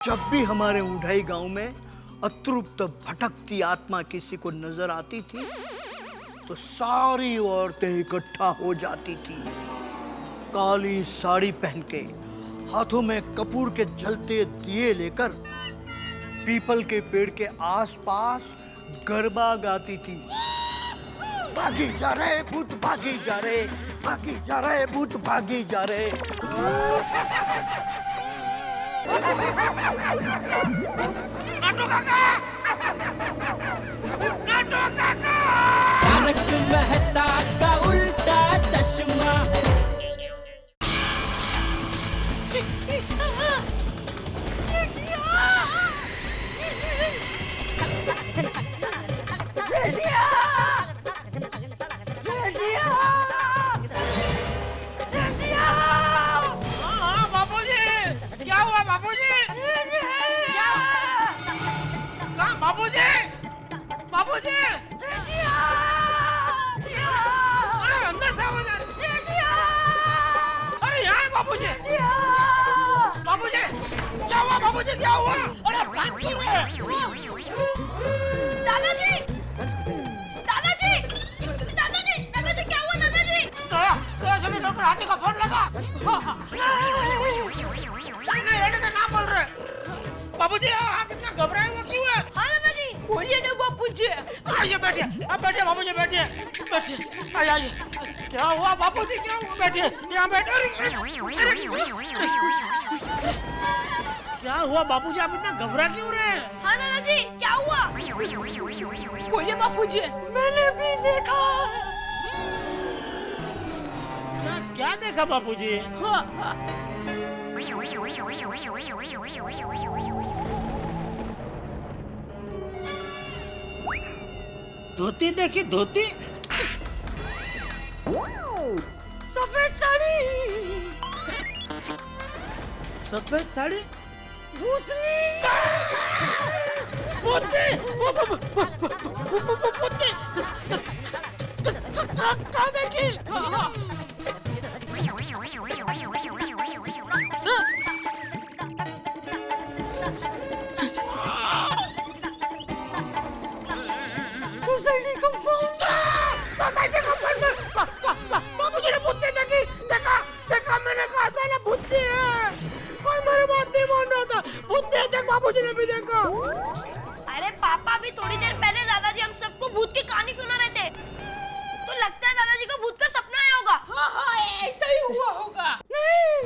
जब भी हमारे उढ़ाई गांव में अतृप्त भटकती आत्मा किसी को नजर आती थी तो सारी औरतें इकट्ठा हो जाती थी, काली साड़ी पहन के, हाथों में कपूर के जलते दिए लेकर पीपल के पेड़ के आसपास गरबा गाती थी। भागी जा रहे भूत, भागी जा रहे, भागी जा रहे भूत, भागी जा रहे। नाटो काका! नाटो काका! तारक मेहता का उल्टा चश्मा। बाबूजी! अरे अंदर से आवाज आ रही है। अरे यहाँ है बाबूजी! बाबूजी! क्या हुआ बाबूजी, क्या हुआ? अरे काम क्यों है? दादाजी! दादाजी! दादाजी! दादाजी क्या हुआ दादाजी? तो जल्दी डॉक्टर हाथी का फोन लगा। नहीं रहने दे, ना बोल रहे। बाबूजी आप इतना घबराए हुए क्यों है? हाँ दादाजी बोलिए ना बापूजी। आइए बैठिए, आप बैठिए बाबूजी, बैठिए बैठिए, आइए आइए। क्या हुआ बाबूजी, क्या हुआ? बैठिए यहाँ बैठे। क्या हुआ बाबूजी, आप इतना घबरा क्यों रहे हैं? हाँ दादाजी क्या हुआ? बोलिए बापूजी। मैंने भी देखा। क्या देखा बाबूजी? हाँ हाँ। धोती देखी, धोती? सफेद साड़ी। सफेद साड़ी? भूतनी। भूतनी! भूतनी! कहाँ देखी? Society compound. सोसाइटी कंपाउंड में बाबूजी ने भूतनी देखी। देखा देखा, मैंने कहा था ना भूतनी है। कोई मेरी बात नहीं मान रहा था। भूतनी है, देख बाबूजी ने भी देखा। अरे पापा भी थोड़ी देर पहले दादाजी हम सबको भूत की कहानी सुना रहे थे, तो लगता है दादाजी को भूत का सपना आया होगा। हाँ हाँ ऐसा ही हुआ होगा। नहीं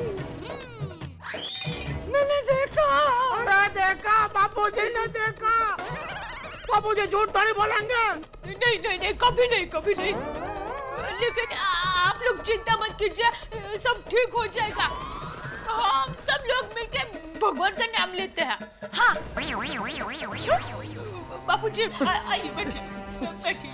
मैंने देखा। अरे देखा, बाबूजी ने देखा। बाबूजी झूठ थोड़ी बोलेंगे। नहीं नहीं नहीं कभी नहीं, कभी नहीं। लेकिन आप लोग चिंता मत कीजिए, सब ठीक हो जाएगा। हम सब लोग मिलके भगवान का नाम लेते हैं। हाँ बापूजी आइए बैठिए बैठिए।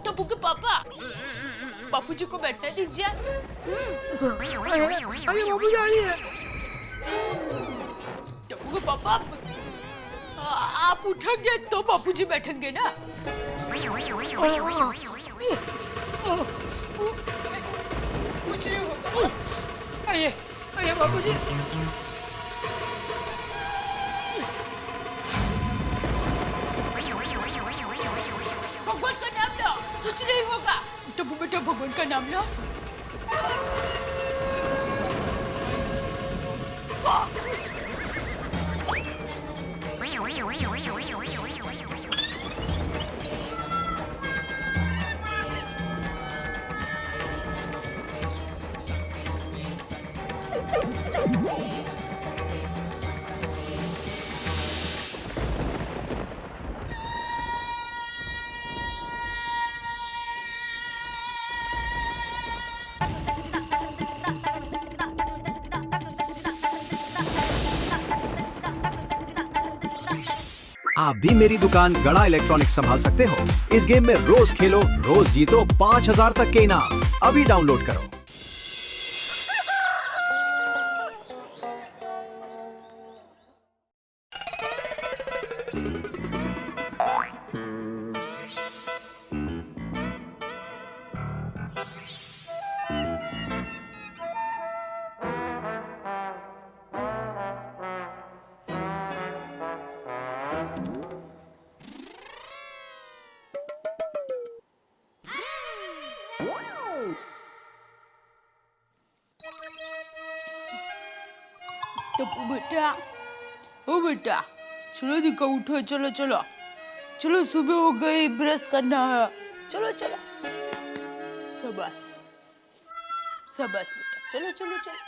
टप्पू के पापा, बापूजी को बैठने दीजिए। आइए बाबूजी, आइए। टप्पू के पापा आप उठेंगे तो बापूजी बैठेंगे ना। कुछ नहीं होगा। आइए आइए बाबूजी। भगवान का नाम लो, कुछ नहीं होगा। टप्पू बेटा भगवान का नाम लो। आप भी मेरी दुकान गड़ा इलेक्ट्रॉनिक्स संभाल सकते हो। इस गेम में रोज खेलो, रोज जीतो 5000 तक के इनाम। अभी डाउनलोड करो। टप्पू बेटा, ओ बेटा, चलो दिक्का उठो, चलो चलो चलो, सुबह हो गई, ब्रश करना है, चलो चलो। शाबाश शाबाश बेटा, चलो चलो चलो।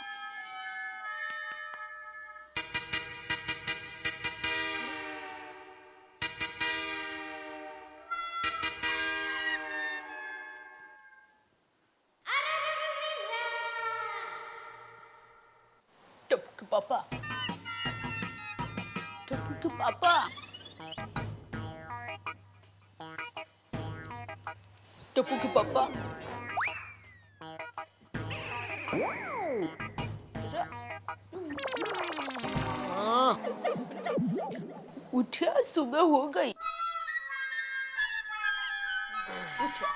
टप्पू के पापा, टप्पू के पापा, टप्पू के पापा, उठिया, सुबह हो गई, उठिया।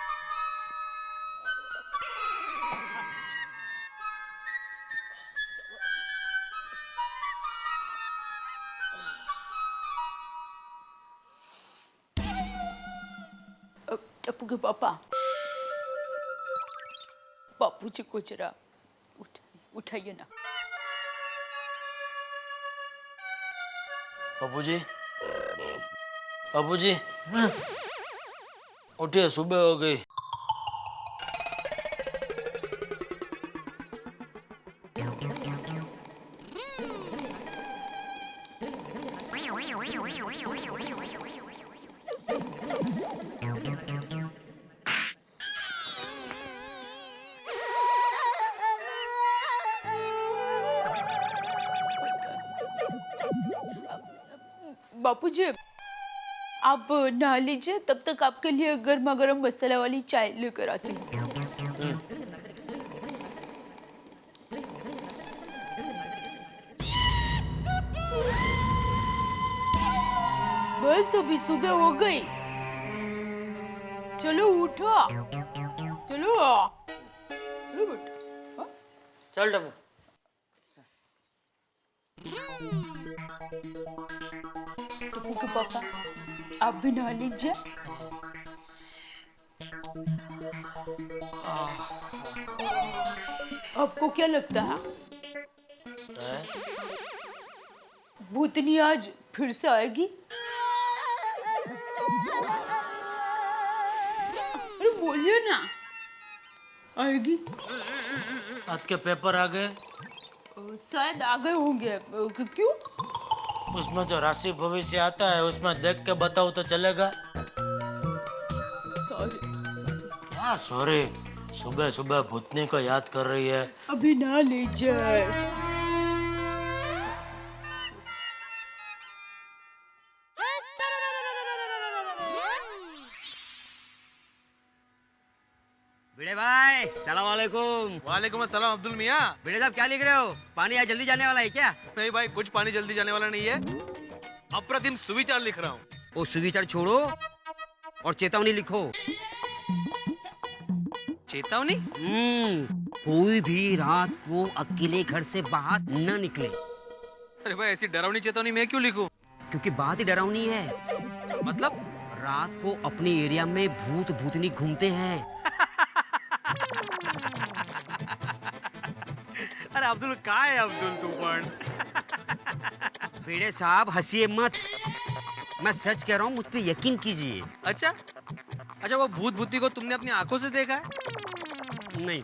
टप्पू के पापा, बापूजी को जरा उठाइए ना। बापूजी, बापूजी, उठिए, सुबह हो गई। बापूजी, आप नहा लीजिए, तब तक आपके लिए गर्मा गर्म मसाला वाली चाय लेकर आती हूँ। बस अभी सुबह हो गई, चलो उठो, चलो चलो बेटा। हाँ? चल टप्पू। टप्पू के पापा, आप भी नहा लीजिए। आपको क्या लगता है, भूतनी आज फिर से आएगी? अरे बोलिए ना, आएगी? आज के पेपर आ गए, शायद आ गए होंगे। क्यों? उसमें जो राशि भविष्य आता है उसमें देख के बताओ तो चलेगा? सॉरी। क्या सॉरी? सुबह सुबह भूतनी को याद कर रही है। अभी ना लीजिए। भिड़े भाई, सलाम वालेकुम। वालेकुम अस्सलाम अब्दुल मियाँ। भिड़े साहब क्या लिख रहे हो? पानी आज जल्दी जाने वाला है क्या? नहीं भाई, कुछ पानी जल्दी जाने वाला नहीं है, अप्रतिम सुविचार लिख रहा हूँ। वो सुविचार छोड़ो और चेतावनी लिखो। चेतावनी? कोई भी रात को अकेले घर से बाहर न निकले। अरे भाई, ऐसी डरावनी चेतावनी मैं क्यों लिखूं? क्योंकि बात ही डरावनी है। मतलब? रात को अपने एरिया में भूत भूतनी घूमते हैं। अरे अब्दुल, क्या है अब्दुल तू पण? भिड़े साहब हंसिए मत, मैं सच कह रहा हूँ, मुझ पे यकीन कीजिए। अच्छा अच्छा, वो भूत भूती को तुमने अपनी आंखों से देखा है? नहीं।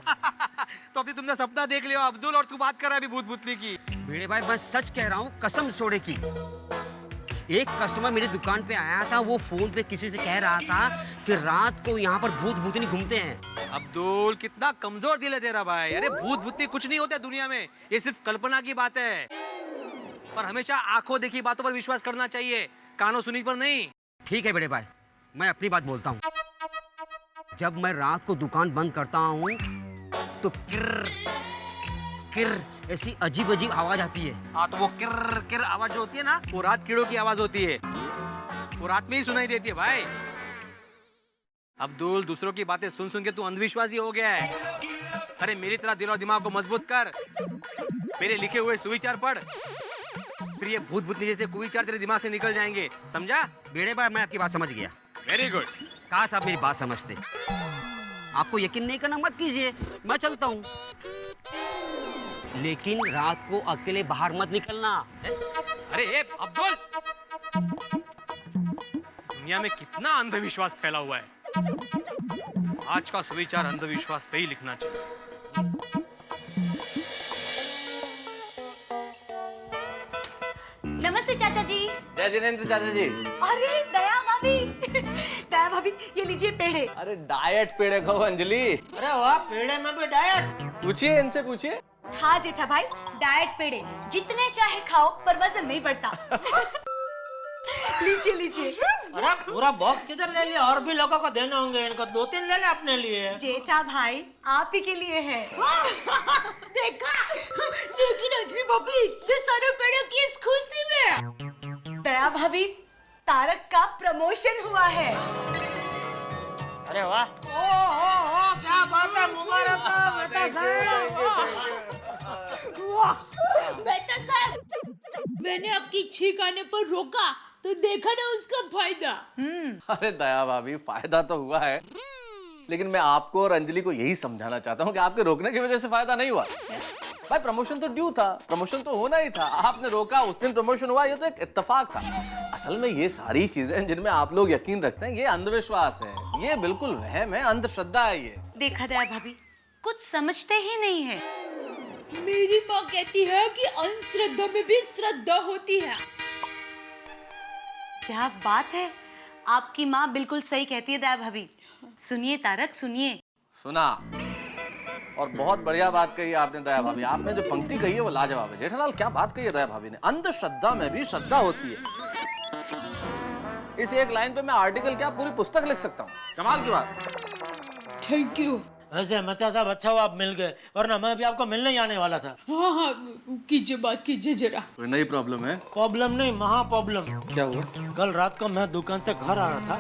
तो अभी तुमने सपना देख लिया अब्दुल, और तू बात कर रहा है अभी भूत भूतनी की। भिड़े भाई, मैं सच कह रहा हूँ, कसम सोडे की। एक कस्टमर मेरी दुकान पे आया था, वो फोन पे किसी से कह रहा था कि रात को यहाँ पर भूत भूतनी घूमते हैं। अब्दुल, कितना कमजोर दिल है तेरा भाई। अरे भूत भूतनी कुछ नहीं होते दुनिया में, ये सिर्फ कल्पना की बात है। पर हमेशा आंखों देखी बातों पर विश्वास करना चाहिए, कानों सुनी पर नहीं। ठीक है भिड़े भाई, मैं अपनी बात बोलता हूँ। जब मैं रात को दुकान बंद करता हूँ तो किर किर ऐसी अजीब अजीब आवाज आती है। हाँ, तो वो किर किर आवाज जो होती है ना, वो रात कीड़ों की आवाज होती है। वो रात में ही सुनाई देती है भाई। अब्दुल, दूसरों की बातें सुन सुन के तू अंधविश्वासी हो गया है। अरे मेरी तरह दिल और दिमाग को मजबूत कर, मेरे लिखे हुए सुविचार पढ़, फिर ये भूत भूतनी जैसे कुविचार तेरे दिमाग से निकल जाएंगे, समझा? भिड़े भाई, मैं आपकी बात समझ गया। Very good. काश आप मेरी बात समझते। आपको यकीन नहीं करना मत कीजिए, मैं चलता हूँ। लेकिन रात को अकेले बाहर मत निकलना। अरे ए अब्दुल, दुनिया में कितना अंधविश्वास फैला हुआ है। आज का सुविचार अंधविश्वास पे ही लिखना चाहिए। नमस्ते चाचा जी। जय जिनेंद्र चाचा जी। अरे दया भाभी दया भाभी, ये लीजिए पेड़े। अरे डाइट पेड़े खाओ अंजलि। अरे वाह, पेड़े में भी डाइट। पूछिए, इनसे पूछिए। हाँ जेठा भाई, डाइट पेड़े जितने चाहे खाओ पर वजन नहीं बढ़ता। लीजिए लीजिए। अरे पूरा बॉक्स किधर ले लिया? और भी लोगों को देने होंगे, इनको 2-3 ले ले अपने लिए। जेठा भाई आप ही के लिए है। देखा, लेकिन अंजलि भाभी ये सारे पेड़ों की इस खुशी में। दया भाभी, तारक का प्रमोशन हुआ है। अरे वाह, ओ क्या बात है, मुबारक हो बेटा साहब। वाह बेटा साहब, मैंने आपकी छींक आने पर रोका तो देखा ना उसका फायदा। अरे दया भाभी, फायदा तो हुआ है, लेकिन मैं आपको और अंजलि को यही समझाना चाहता हूँ कि आपके रोकने की वजह से फायदा नहीं हुआ। भाई प्रमोशन तो ड्यू था, प्रमोशन तो होना ही था। आपने रोका, उस दिन प्रमोशन हुआ, ये तो एक इत्तेफाक था। असल में ये सारी चीजें जिनमें आप लोग यकीन रखते हैं, ये अंधविश्वास है, ये बिल्कुल वहम है, अंधश्रद्धा है ये। देखा दया भाभी, कुछ समझते ही नहीं है। मेरी माँ कहती है कि अंधश्रद्धा में भी श्रद्धा होती है। क्या बात है, आपकी माँ बिल्कुल सही कहती है दया भाभी। सुनिए तारक, सुनिए। सुना, और बहुत बढ़िया बात कही आपने दया भाभी। आपने जो पंक्ति कही है वो लाजवाब है। जेठालाल, क्या बात कही है दया भाभी ने, अंधश्रद्धा में भी श्रद्धा होती है। इस एक लाइन पे मैं आर्टिकल क्या पूरी पुस्तक लिख सकता हूँ। कमाल की बात। Thank you. वैसे मेहता साहब, अच्छा हुआ आप मिल गए, वरना मैं भी आपको मिलने ही आने वाला था। हाँ हाँ, कीजिए बात कीजिए जरा। कोई नई प्रॉब्लम है? प्रॉब्लम नहीं, महा प्रॉब्लम। क्या हुआ? कल रात को मैं दुकान से घर आ रहा था,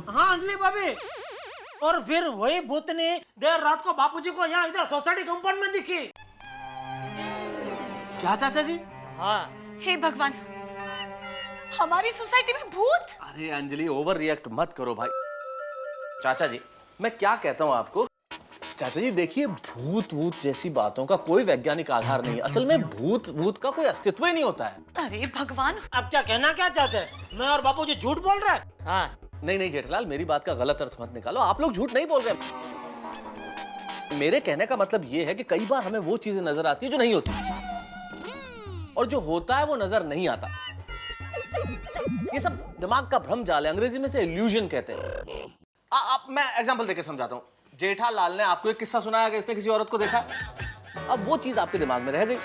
हाँ अंजलि भाभी, और फिर वही भूतनी देर रात को बापूजी को यहाँ इधर सोसाइटी कंपाउंड में दिखी। क्या चाचा जी? हाँ। हे भगवान, हमारी सोसाइटी में भूत। अरे अंजलि, ओवर रिएक्ट मत करो भाई। चाचा जी, मैं क्या कहता हूँ आपको, चाचा जी देखिए, भूत वूत जैसी बातों का कोई वैज्ञानिक आधार नहीं है। असल में भूत वूत का कोई अस्तित्व ही नहीं होता है। अरे भगवान, अब क्या कहना क्या चाहते हैं? मैं और बापूजी झूठ बोल रहे हैं? हाँ नहीं नहीं जेठलाल, मेरी बात का गलत अर्थ मत निकालो। आप लोग झूठ नहीं बोल रहे। मेरे कहने का मतलब ये है कि कई बार हमें वो चीजें नजर आती है जो नहीं होती, और जो होता है वो नजर नहीं आता। ये सब दिमाग का भ्रम जाल है, अंग्रेजी में से इल्यूजन कहते हैं। मैं एग्जांपल देके समझाता हूँ। जेठालाल ने आपको एक किस्सा सुनाया कि इसने किसी औरत को देखा, अब वो चीज आपके दिमाग में रह गई।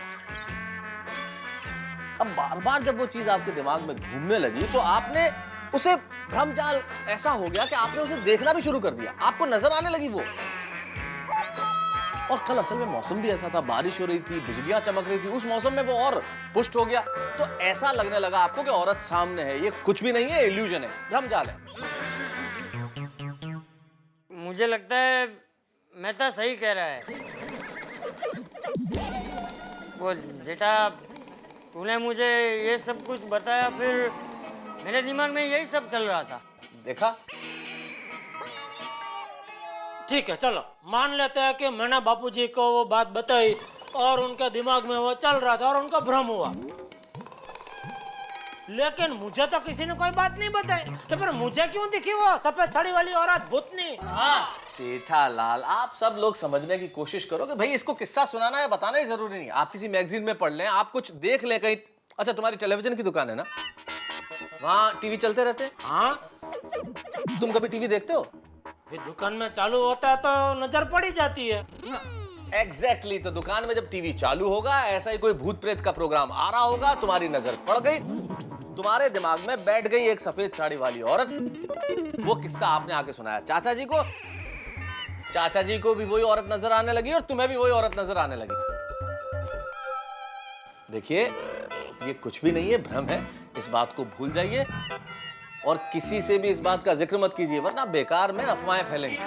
अब बार बार जब वो चीज आपके दिमाग में घूमने लगी तो आपने उसे भ्रमजाल ऐसा हो गया कि आपने उसे देखना भी शुरू कर दिया, आपको नजर आने लगी वो। और कल असल में मौसम भी ऐसा था, बारिश हो रही थी, बिजलियां चमक रही थी, उस मौसम में वो और पुष्ट हो गया। तो ऐसा लगने लगा आपको कि औरत सामने है। ये कुछ भी नहीं है, इल्यूजन है, भ्रमजाल है। मुझे लगता है मेहता सही कह रहा है। वो जेठा, तूने मुझे ये सब कुछ बताया, फिर मेरे दिमाग में यही सब चल रहा था। देखा? ठीक है, चलो मान लेते हैं कि मैंने बापूजी को वो बात बताई और उनके दिमाग में वो चल रहा था और उनका भ्रम हुआ, लेकिन मुझे तो किसी ने कोई बात नहीं बताई। तो फिर मुझे क्यों दिखी वो सफेद साड़ी वाली औरत भूतनी? जेठालाल, आप सब लोग समझने की कोशिश करो कि भाई इसको किस्सा सुनाना या बताना ही जरूरी नहीं। आप किसी मैगजीन में पढ़ लें, आप कुछ देख लें कहीं। अच्छा, तुम्हारी टेलीविजन की दुकान है ना, वहाँ टीवी चलते रहते हैं? हाँ। तुम कभी टीवी देखते हो? फिर दुकान में चालू होता है तो नजर पड़ ही जाती है। एग्जैक्टली, तो दुकान में जब टीवी चालू होगा, ऐसा ही कोई भूत प्रेत का प्रोग्राम आ रहा होगा, तुम्हारी नजर पड़ गई, तुम्हारे दिमाग में बैठ गई एक सफेद साड़ी वाली औरत। वो किस्सा आपने आके सुनाया चाचा जी को, चाचा जी को भी वही औरत नजर आने लगी और तुम्हें भी वही औरत नजर आने लगी। देखिए ये कुछ भी नहीं है, भ्रम है, इस बात को भूल जाइए और किसी से भी इस बात का जिक्र मत कीजिए वरना बेकार में अफवाहें फैलेंगी।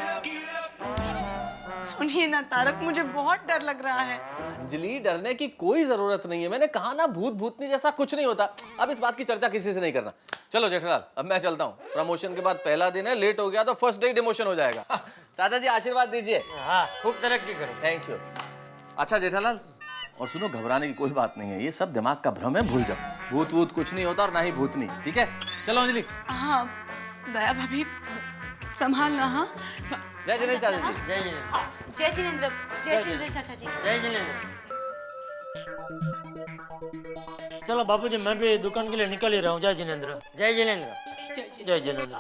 सुनिए ना तारक, मुझे बहुत डर लग रहा है। अंजलि डरने की कोई जरूरत नहीं है, मैंने कहा ना भूत भूतनी जैसा कुछ नहीं होता। अब इस बात की चर्चा किसी से नहीं करना। चलो जेठालाल अब मैं चलता हूँ, प्रमोशन के बाद पहला दिन है, लेट हो गया तो फर्स्ट डे डिमोशन हो जाएगा। दादाजी आशीर्वाद दीजिए। हाँ खूब तरक्की करो। Thank you. अच्छा जेठालाल और सुनो, घबराने की कोई बात नहीं है, ये सब दिमाग का भ्रम है, भूल जाओ। भूत वूत कुछ नहीं होता और ना ही भूतनी, ठीक है? चलो अंजलि। हाँ दया भाभी संभालना। हाँ जय जिनेंद्र चाचा जी। जय जिनेंद्र। जय जिनेंद्र, जय जिनेंद्र चाचा जी। जय जिनेंद्र। चलो बापूजी, मैं भी दुकान के लिए निकल ही रहा हूँ। जय जिनेंद्र। जय जिनेंद्र। जय जिनेंद्र।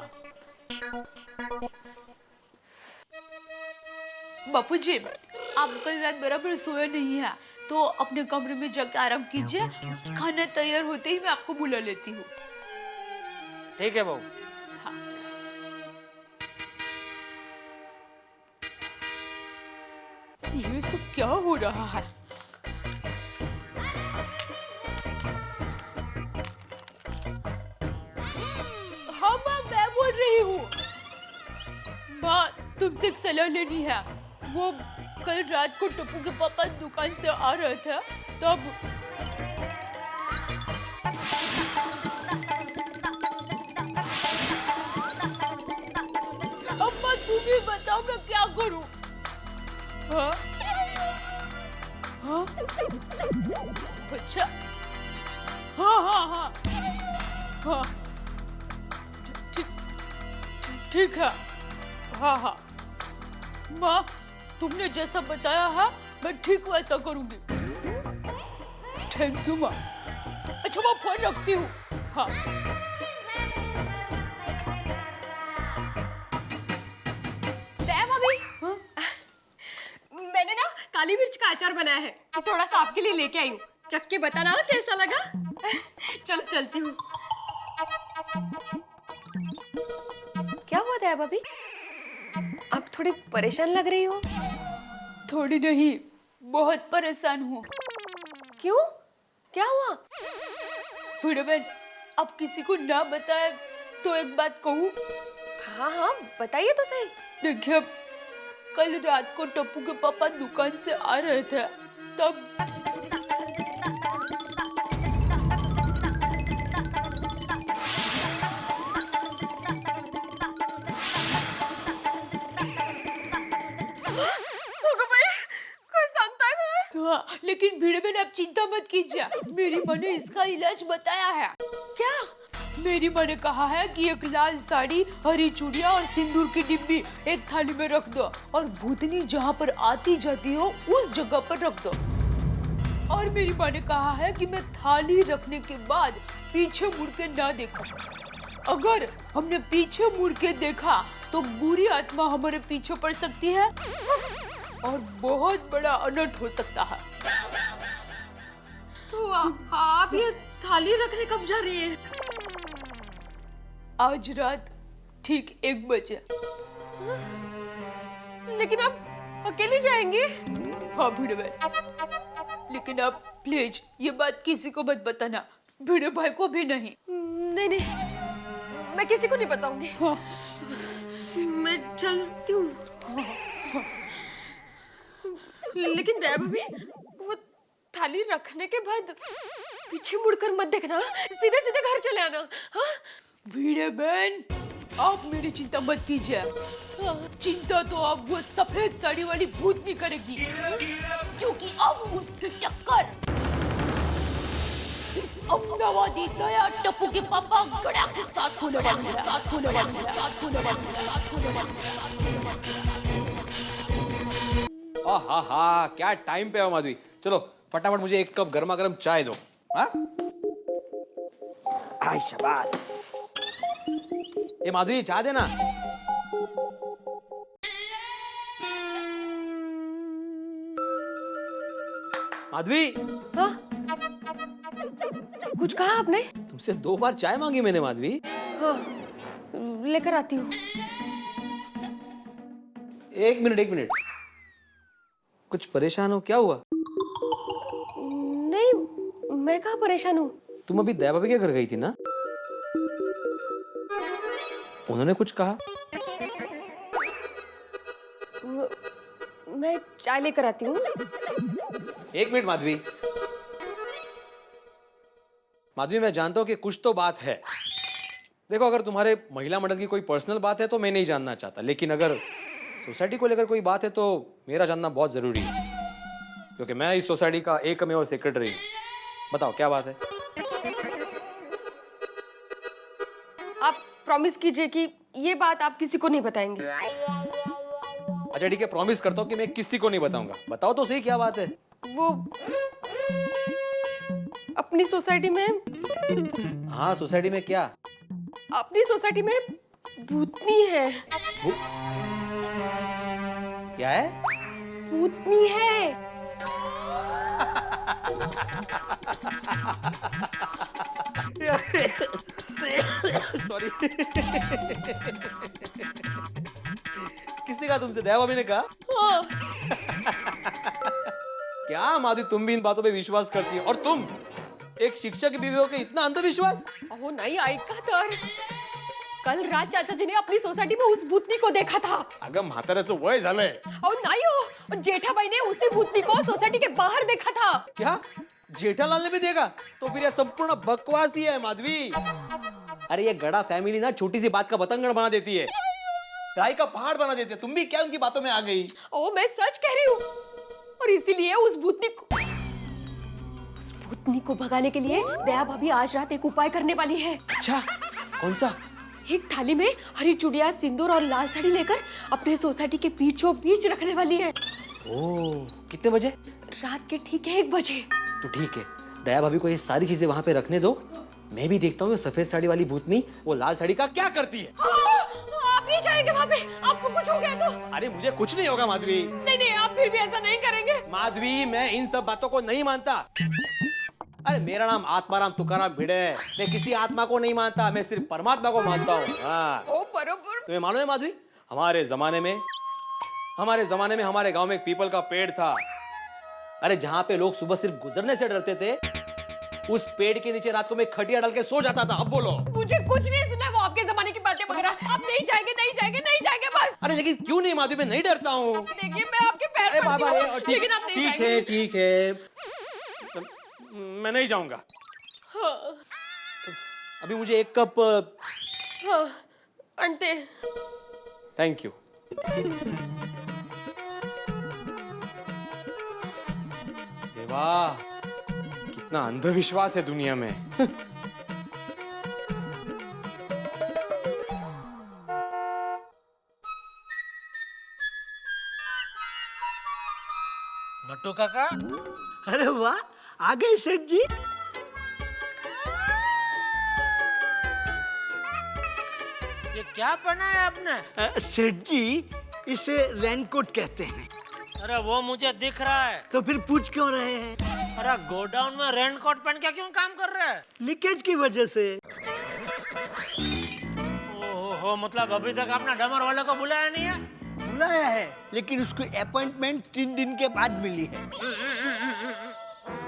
बापूजी, आप कल रात बराबर सोए नहीं है तो अपने कमरे में जाके आराम कीजिए। खाना तैयार होते ही मैं आपको बुला लेती हूँ। ठीक है बहू। ये सब क्या हो रहा है? हाँ माँ, मैं बोल रही हूँ। माँ तुमसे एक सलाह लेनी है। वो कल रात को टप्पू के पापा दुकान से आ रहे थे तब अम्मा तुम ही बताओ मैं क्या करूँ? हाँ? हाँ? अच्छा हाँ हाँ हाँ हाँ ठीक है। हाँ हाँ माँ, तुमने जैसा बताया है मैं ठीक वैसा करूंगी। थैंक यू माँ। अच्छा मैं फोन रखती हूँ। हाँ मैंने ना काली मिर्च का अचार बनाया है, थोड़ा सा आपके लिए लेके आई हूँ। चख के बताना कैसा लगा। चलो चलती हूँ। क्या हुआ दया भाभी, आप थोड़ी परेशान लग रही हो। थोड़ी नहीं, बहुत परेशान हूँ। क्यों, क्या हुआ? बूढ़े बहन, अब किसी को ना बताए तो एक बात कहूँ? हाँ हाँ बताइए तो सही। देखिए कल रात को टप्पू के पापा दुकान से आ रहे थे तब हाँ, लेकिन भीड़ में आप चिंता मत कीजिए, मेरी माँ ने इसका इलाज बताया है। क्या? मेरी माँ ने कहा है कि एक लाल साड़ी, हरी चूड़ियाँ और सिंदूर की डिब्बी एक थाली में रख दो और भूतनी जहाँ पर आती जाती हो उस जगह पर रख दो। और मेरी माँ ने कहा है कि मैं थाली रखने के बाद पीछे मुड़ के ना देखूं। अगर हमने पीछे मुड़ के देखा तो बुरी आत्मा हमारे पीछे पड़ सकती है और बहुत बड़ा अनर्थ हो सकता है। तो आप ये थाली रखने कब जा रही है? आज रात ठीक 1 बजे। लेकिन आप अकेले जाएंगे? हाँ भिड़े भाई, लेकिन आप प्लीज ये बात किसी को मत बताना, भिड़े भाई को भी नहीं। नहीं नहीं, मैं किसी को नहीं बताऊंगी। हाँ। मैं चलती हूँ। लेकिन दया भाभी, वो थाली रखने के बाद पीछे मुड़कर मत देखना, सीधे सीधे घर चले आना। हाँ? भिड़े बहन, आप मेरी चिंता मत कीजिए। चिंता तो अब वो सफेद साड़ी वाली भूतनी करेगी, क्योंकि अब उसकी टक्कर इस अमदावादी दया टप्पू के पापा गड़ा के साथ होने वाली है। आहा, क्या टाइम पे हो माधुरी। चलो फटाफट मुझे 1 कप गर्मा गर्म चाय दो। हाँ? आई शाबाश। ये माधुरी चाय देना। माधवी। हाँ? कुछ कहा आपने? तुमसे 2 बार चाय मांगी मैंने माधवी। हाँ, लेकर आती हूँ। एक मिनट। कुछ परेशान हो, क्या हुआ? नहीं, मैं कहाँ परेशान हूँ। तुम अभी दया भाभी के घर गई थी ना? उन्होंने कुछ कहा? मैं चाय लेकर आती हूँ। 1 मिनट माधवी। माधवी, मैं जानता हूँ कि कुछ तो बात है। देखो, अगर तुम्हारे महिला मंडल की कोई पर्सनल बात है तो मैं नहीं जानना चाहता, लेकिन अगर सोसाइटी को लेकर कोई बात है तो मेरा जानना बहुत जरूरी है, क्योंकि मैं इस सोसाइटी का एकमेव सेक्रेटरी हूँ। बताओ क्या बात है? आप प्रॉमिस कीजिए कि ये बात आप किसी को नहीं बताएंगे। अच्छा ठीक है, प्रॉमिस करता हूँ कि मैं किसी को नहीं बताऊंगा। बताओ तो सही, क्या बात है? वो अपनी सोसाइटी में। हाँ, सोसाइटी में क्या? अपनी सोसाइटी में भूतनी है। क्या है? भूतनी है। सॉरी। किसने कहा तुमसे? दया भाभी ने कहा? हाँ। क्या माधवी, तुम भी इन बातों पे विश्वास करती हो? और तुम एक शिक्षक की बीवी हो के इतना अंधविश्वास? अहो नहीं, ऐका तर कल रात चाचा जी ने अपनी सोसाइटी में उस भूतनी को देखा था। अगं म्हाताऱ्याचं वय झालंय। अहो नहीं हो, जेठाबाई ने उसी भूतनी को सोसाइटी के बाहर देखा था। क्या जेठालाल ने भी देखा? तो फिर यह संपूर्ण बकवास ही है माधवी। अरे ये गड़ा फैमिली ना छोटी सी बात का बतंगड़ बना देती है, राई का पहाड़ बना देती है। तुम भी क्या उनकी बातों में आ गई? ओ, मैं सच कह रही हूँ। और इसीलिए उस भूतनी को भगाने के लिए दया भाभी आज रात एक उपाय करने वाली है। अच्छा, कौन सा? एक थाली में हरी चूड़ियां, सिंदूर और लाल साड़ी लेकर अपने सोसाइटी के बीचों बीच रखने वाली है। ओह, कितने बजे? रात के ठीक 1 बजे। तो ठीक है, दया भाभी को ये सारी चीजें वहां पे रखने दो। मैं भी देखता हूँ सफेद साड़ी वाली भूतनी वो लाल साड़ी का क्या करती है। आप नहीं जाएंगे वहाँ पे? आपको कुछ हो गया तो? अरे मुझे कुछ नहीं होगा माधवी। नहीं, आप फिर भी ऐसा नहीं करेंगे। माधवी, मैं इन सब बातों को नहीं मानता। अरे मेरा नाम आत्माराम तुकाराम भिड़े है। मैं किसी आत्मा को नहीं मानता, मैं सिर्फ परमात्मा को मानता हूँ। हाँ। ओ बरोबर। तुम्हें मालूम है माधवी, हमारे जमाने में हमारे गांव में एक पीपल का पेड़ था। अरे जहाँ पे लोग सुबह सिर्फ गुजरने से डरते थे, उस पेड़ के नीचे रात को मैं खटिया डाल के सो जाता था। अब बोलो। मुझे कुछ नहीं सुना, वो आपके जमाने की बातें वगैरह। आप नहीं जाएंगे बस। अरे लेकिन क्यों नहीं माधवी, मैं नहीं डरता हूँ। देखिए, मैं आपके पैर पड़ती हूँ, लेकिन आप नहीं जाएंगे। ठीक है, मैं नहीं जाऊंगा। हाँ। अभी मुझे 1 कप। हाँ, अंटे। Thank you. देवा, कितना अंधविश्वास है दुनिया में। नट्टू काका। अरे वाह, आ गए सेठ जी। ये क्या पहना है आपने? सेठ जी, इसे रेनकोट कहते हैं। अरे वो मुझे दिख रहा है। तो फिर पूछ क्यों रहे हैं? अरे गोडाउन में रेनकोट पहन के क्यों काम कर रहे हैं? लीकेज की वजह से। ओहो, मतलब अभी तक आपने डमर वाले को बुलाया नहीं है? बुलाया है, लेकिन उसको अपॉइंटमेंट 3 दिन के बाद मिली है।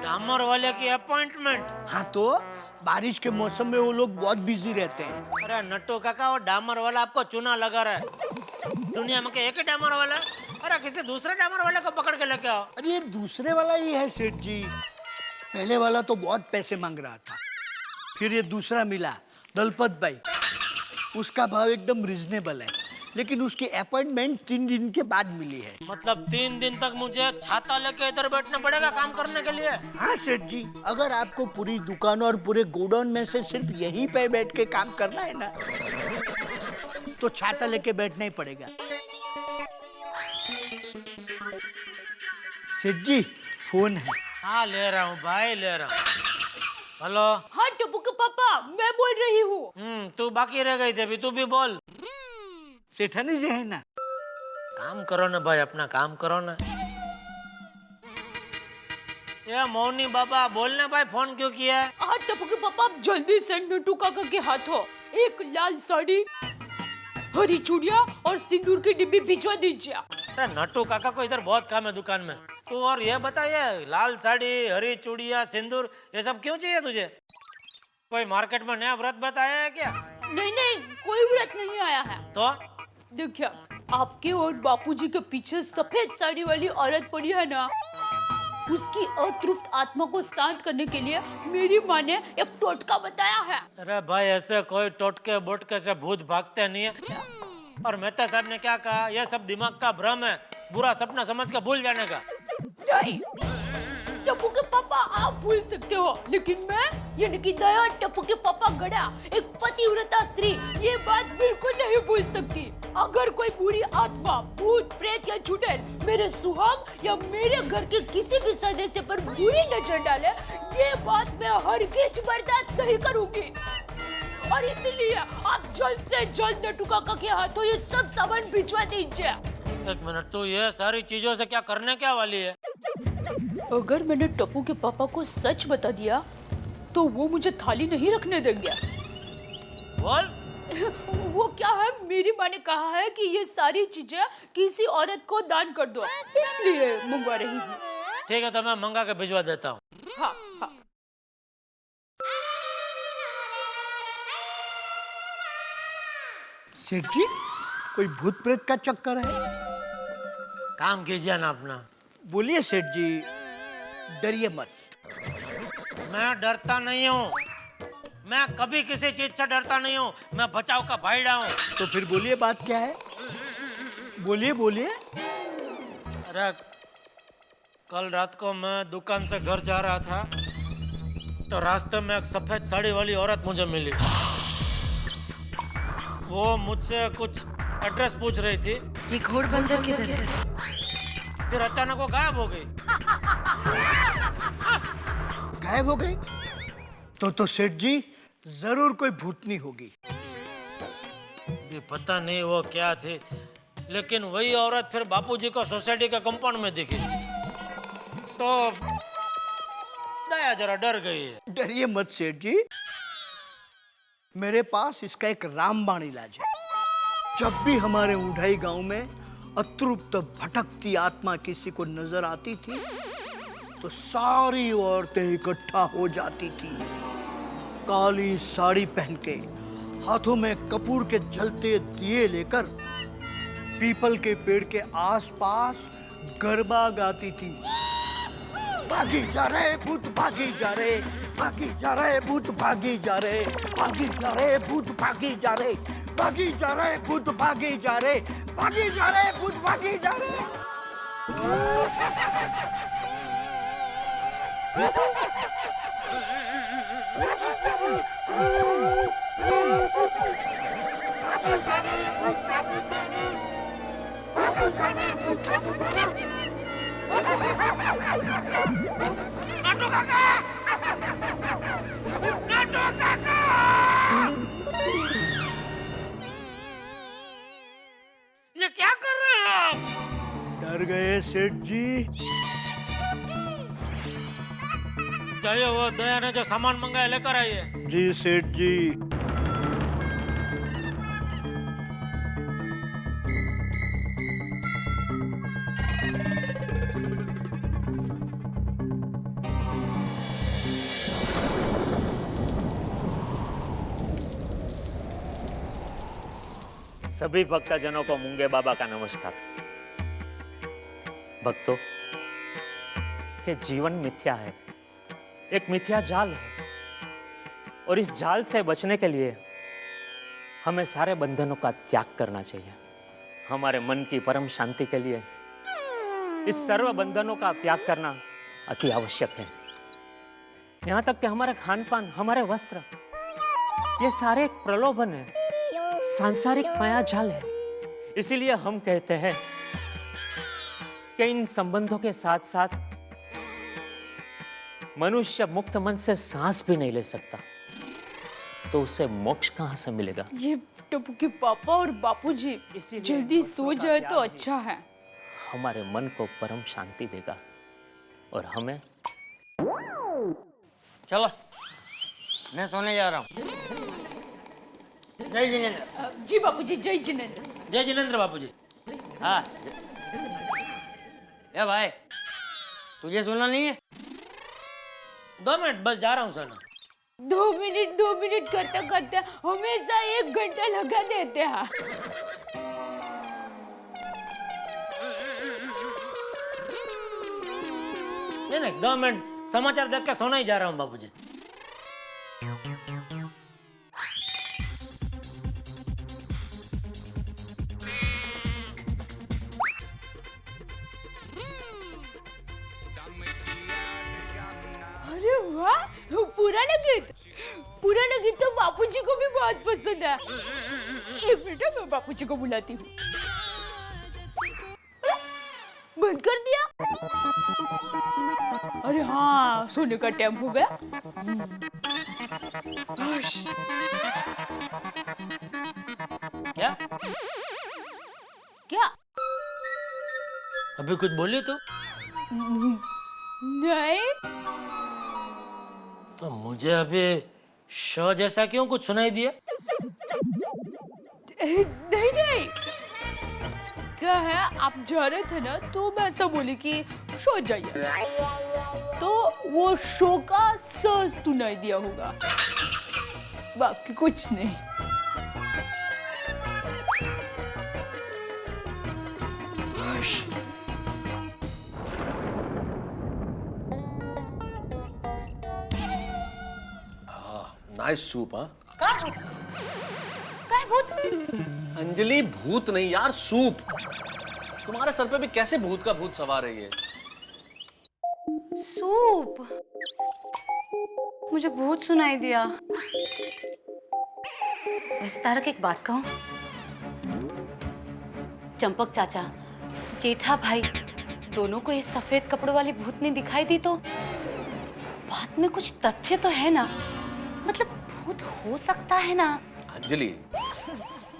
डामर वाले की अपॉइंटमेंट? हाँ, तो बारिश के मौसम में वो लोग बहुत बिजी रहते हैं। अरे नट्टू काका, वो डामर वाला आपको चूना लगा रहा है। दुनिया में एक ही डामर वाला? अरे किसी दूसरे डामर वाले को पकड़ के लेके आओ। अरे ये दूसरे वाला ही है सेठ जी। पहले वाला तो बहुत पैसे मांग रहा था, फिर ये दूसरा मिला, दलपत भाई। उसका भाव एकदम रिजनेबल है, लेकिन उसकी अपॉइंटमेंट 3 दिन के बाद मिली है। मतलब 3 दिन तक मुझे छाता लेके इधर बैठना पड़ेगा काम करने के लिए? हाँ सेठ जी, अगर आपको पूरी दुकान और पूरे गोडाउन में से सिर्फ यहीं पे बैठ के काम करना है ना, तो छाता लेके बैठना ही पड़ेगा। सेठ जी, फोन है। हाँ, ले रहा हूँ भाई, ले रहा हूँ। हेलो। हाँ टप्पू के पापा, मैं बोल रही हूँ। तू बाकी रह गई थी, अभी तू भी बोल। सेठानी जी है ना? काम करो ना भाई, अपना काम करो ना। ये मौनी बाबा बोलने भाई फोन क्यों किया है? हाँ टप्पू के पापा, आप जल्दी से नट्टू काका के हाथों एक लाल साड़ी, हरी चूड़ियाँ और सिंदूर की डिब्बी भिजवा दीजिए। अरे नट्टू काका को इधर बहुत काम है दुकान में। तो और ये बताइए, लाल साड़ी, हरी चूड़ियाँ, सिंदूर, ये सब क्यों चाहिए तुझे? कोई मार्केट में नया व्रत बताया है क्या? नहीं नहीं, कोई व्रत नहीं आया है। तो देखिए, आपके और बापूजी के पीछे सफेद साड़ी वाली औरत पड़ी है ना, उसकी अतृप्त आत्मा को शांत करने के लिए मेरी माँ ने एक टोटका बताया है। अरे भाई, ऐसे कोई टोटके बोटके से भूत भागते नहीं है। और मेहता साहब ने क्या कहा, यह सब दिमाग का भ्रम है, बुरा सपना समझ के भूल जाने का। नहीं टप्पू के पापा, आप भूल सकते हो, लेकिन मैं यानी कि दया टप्पू के पापा गड़ा, एक पतिव्रता स्त्री, ये बात बिल्कुल नहीं भूल सकती। अगर कोई बुरी आत्मा, भूत, प्रेत या चुड़ैल मेरे सुहाग या मेरे घर के किसी भी सदस्य पर बुरी नजर डाले, ये बात मैं हरगिज बर्दाश्त नहीं करूंगी। और इसीलिए आप जल्द से जल्द नट्टू काका के हाथों ये सब सामान भिजवा दीजिए। एक मिनट, तो ये सारी चीजों से क्या करने क्या वाली है? अगर मैंने टप्पू के पापा को सच बता दिया तो वो मुझे थाली नहीं रखने देंगे। बोल। वो क्या है, मेरी माँ ने कहा है कि ये सारी चीजें किसी औरत को दान कर दो, इसलिए मंगवा रही हूँ। ठीक है, तो मैं मंगा के भिजवा देता हूँ। हाँ हाँ। सेठ जी, कोई भूत प्रेत का चक्कर है? काम कीजिए ना अपना। बोलिए सेठ जी, डरिए मत। मैं डरता नहीं हूँ, मैं कभी किसी चीज से डरता नहीं हूँ, मैं बचाव का भाईड़ा हूँ। तो फिर बोलिए, बात क्या है? बोलिए बोलिए। अरे कल रात को मैं दुकान से घर जा रहा था, तो रास्ते में एक सफेद साड़ी वाली औरत मुझे मिली। वो मुझसे कुछ एड्रेस पूछ रही थी। ये घोड़बंदर किधर है? फिर अचानक वो गायब हो गई। गायब हो गई? तो सेठ जी जरूर कोई भूतनी होगी। भी पता नहीं वो क्या थी, लेकिन वही औरत फिर बापूजी को सोसाइटी के कंपाउंड में दिखी, तो दया जरा डर गई है। डरिए मत सेठ जी, मेरे पास इसका एक रामबाण इलाज है। जब भी हमारे उठाई गांव में अतृप्त भटकती आत्मा किसी को नजर आती थी, तो सारी औरतें इकट्ठा हो जाती थी, काली साड़ी पहन के, हाथों में कपूर के जलते दिए लेकर पीपल के पेड़ के आसपास गरबा गाती थी। भागी जा रहे भूत, भागी जा रहे, भागी जा रहे भूत, भागी जा रहे, भागी जा रहे भूत, भागी जा रहे, भागी जा रहे भूत, भागी जा रहे, भागी जा रहे भूत, भागी जा रहे। नाटू काका! नाटू काका! ये क्या कर रहे हैं आप? डर गए सेठ जी? चाहिए वो दया ने जो सामान मंगाया लेकर आइए। जी सेठ जी। सभी भक्तजनों को मूंगे बाबा का नमस्कार। भक्तों, ये जीवन मिथ्या है, एक मिथ्या जाल है, और इस जाल से बचने के लिए हमें सारे बंधनों का त्याग करना चाहिए। हमारे मन की परम शांति के लिए इस सर्व बंधनों का त्याग करना अति आवश्यक है। यहाँ तक कि हमारे खान पान, हमारे वस्त्र, ये सारे एक प्रलोभन है, सांसारिक माया जाल है। इसीलिए हम कहते हैं कि इन संबंधों के साथ साथ मनुष्य मुक्त मन से सांस भी नहीं ले सकता, तो उसे मोक्ष कहां से मिलेगा? ये टप्पू के पापा और बापूजी जल्दी सो जाए तो अच्छा है। हमारे मन को परम शांति देगा और हमें चलो मैं सोने जा रहा हूँ। जय जिनेंद्र। जी बापूजी, जय जिनेंद्र। जय जिनेंद्र बापूजी। हाँ ए भाई, तुझे सुनना नहीं है? 2 मिनट बस, जा रहा हूँ सोना। 2 मिनट करते करते हमेशा 1 घंटा लगा देते हैं। नहीं 2 मिनट समाचार देख के सोना ही जा रहा हूँ बापूजी। अरे वाह, पुराना गीत तो बापूजी को भी बहुत पसंद है। 1 मिनट, मैं बापूजी को बुलाती हूँ। बंद कर दिया? अरे हाँ, सोने का टाइम हो गया। क्या क्या? अभी कुछ बोली तो? नहीं। तो मुझे अभी शो जैसा क्यों कुछ सुनाई दिया? नहीं। क्या है, आप जा रहे थे ना, तो मैं ऐसा बोली कि शो जाइए, तो वो शो का स सुनाई दिया होगा, बाकी कुछ नहीं। Nice soup. हाँ का भूत? अंजलि, भूत नहीं यार, सूप। तुम्हारे सर पे भी कैसे भूत का भूत सवार है ये? सूप? मुझे भूत सुनाई दिया। वैसे तारक, एक बात कहूं? चंपक चाचा, जेठा भाई, दोनों को ये सफेद कपड़ों वाली भूतनी दिखाई दी, तो बात में कुछ तथ्य तो है ना? मतलब भूत हो सकता है ना? अंजलि,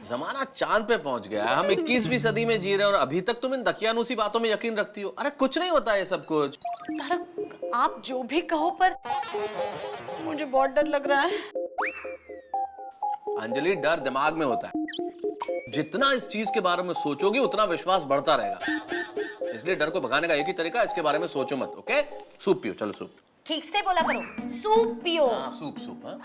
जमाना चांद पे पहुंच गया है। हम 21वीं सदी में जी रहे हैं और अभी तक तुम इन दकियानूसी बातों में यकीन रखती हो। अरे कुछ नहीं होता ये सब कुछ। तारक, आप जो भी कहो, पर मुझे बहुत डर लग रहा है। अंजलि, डर दिमाग में होता है। जितना इस चीज के बारे में सोचोगी उतना विश्वास बढ़ता रहेगा। इसलिए डर को भगाने का एक ही तरीका है, इसके बारे में सोचो मत। ओके, सूप पियो। चलो सूप। ठीक से बोला करो, सूप पियो। हाँ, सूप सूप। हाँ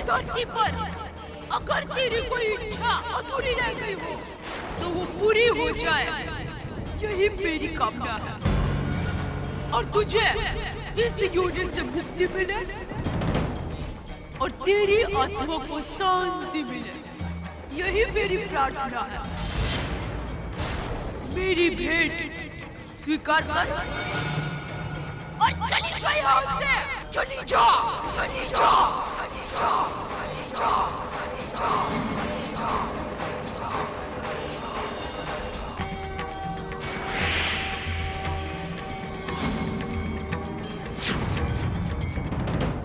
धरती पर अगर तेरी कोई इच्छा अधूरी रह गई हो तो वो पूरी हो जाए, यही मेरी कामना है। और तुझे इस योनि से मुक्ति मिले और तेरी आत्मा को शांति मिले, यही मेरी प्रार्थना है। मेरी भेंट स्वीकार कर और चली जा यहाँ से। चली जा, चली जा, चली जा, चली जा, चली जा, चली जा, चली जा।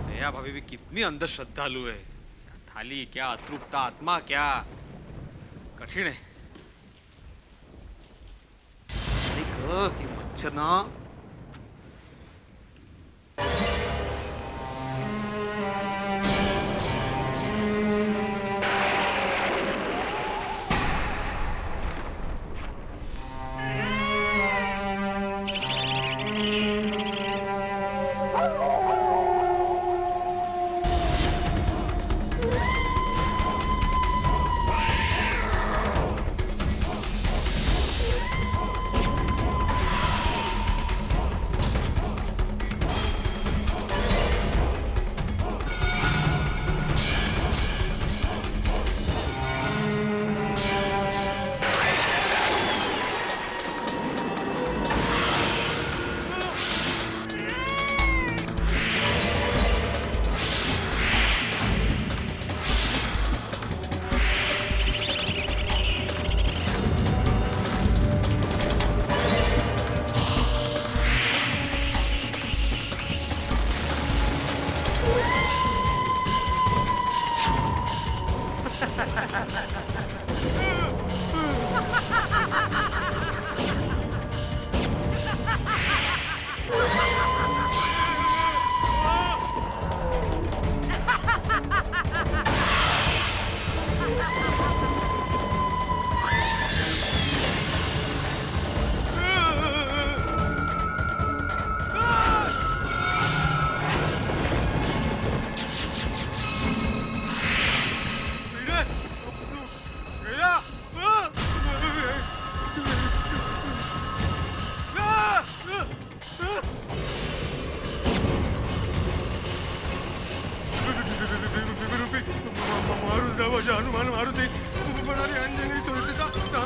दया भाभी भी कितनी अंधश्रद्धालु श्रद्धालु है। थाली क्या, अतृप्त आत्मा क्या, कठिन है। कि मच्छर ना हनुमान मारुति बनारी अंजनी सुरतिता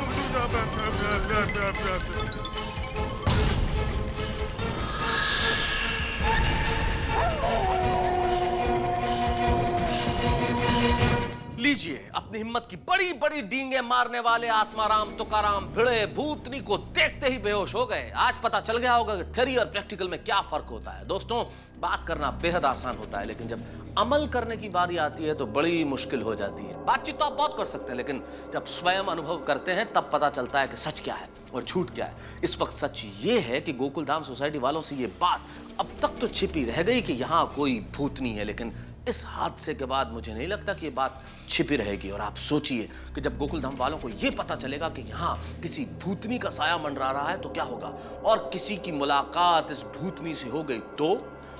लीजिए अपनी हिम्मत की बड़ी बड़ी डींगे मारने वाले आत्माराम तुकाराम भिड़े भूतनी को देखते ही बेहोश हो गए। आज पता चल गया होगा कि थ्योरी और प्रैक्टिकल में क्या फर्क होता है। दोस्तों, बात करना बेहद आसान होता है, लेकिन जब अमल करने की बारी आती है तो बड़ी मुश्किल हो जाती है। बातचीत तो आप बहुत कर सकते हैं, लेकिन जब स्वयं अनुभव करते हैं तब पता चलता है कि सच क्या है और झूठ क्या है। इस वक्त सच ये है कि गोकुलधाम सोसाइटी वालों से ये बात अब तक तो छिपी रह गई कि यहाँ कोई भूतनी है, लेकिन इस हादसे के बाद मुझे नहीं लगता कि ये बात छिपी रहेगी। और आप सोचिए कि जब गोकुलधाम वालों को ये पता चलेगा कि यहाँ किसी भूतनी का साया मंडरा रहा है तो क्या होगा, और किसी की मुलाकात इस भूतनी से हो गई तो,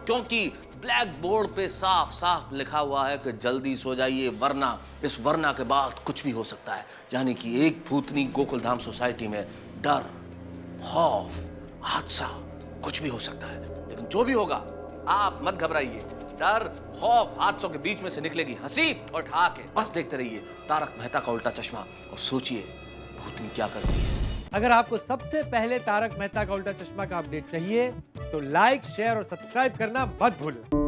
क्योंकि ब्लैक बोर्ड पे साफ साफ लिखा हुआ है कि जल्दी सो जाइए वरना इस वरना के बाद कुछ भी हो सकता है। यानी कि एक भूतनी गोकुलधाम सोसाइटी में डर, खौफ, हादसा कुछ भी हो सकता है। लेकिन जो भी होगा आप मत घबराइए, डर, खौफ, हादसों के बीच में से निकलेगी हंसी और ठहाके। बस देखते रहिए तारक मेहता का उल्टा चश्मा और सोचिए भूतनी क्या करती है। अगर आपको सबसे पहले तारक मेहता का उल्टा चश्मा का अपडेट चाहिए तो लाइक, शेयर और सब्सक्राइब करना मत भूलें।